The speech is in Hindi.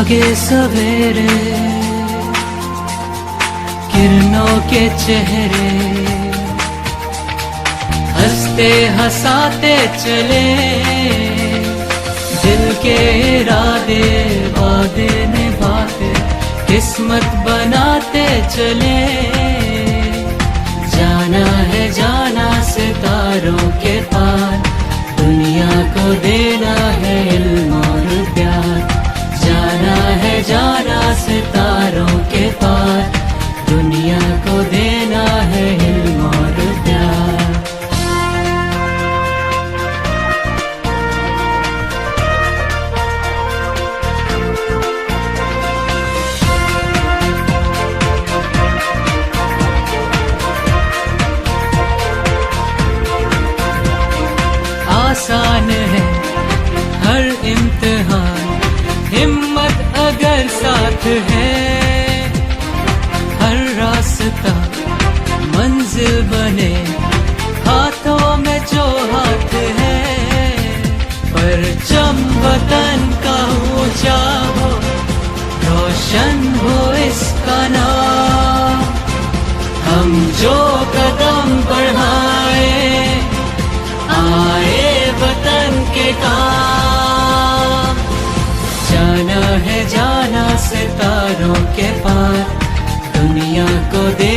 जागे सवेरे किरणों के चेहरे, हंसते हंसाते चले दिल के इरादे, वादे निभाते किस्मत बनाते चले। जाना सितारों के पार, दुनिया को देना है इल्म और प्यार। जाना सितारों के पार, दुनिया को देना है इल्म और प्यार। आसान है हर इम्तिहान, हिम्मत अगर साथ है, हर रास्ता मंजिल बने हाथों में जो हाथ है। परचम वतन का ऊंचा हो, रोशन हो इसका नाम। हम जो कदम बढ़ाए आए वतन के काम। जाना सितारों के पार, दुनिया को दे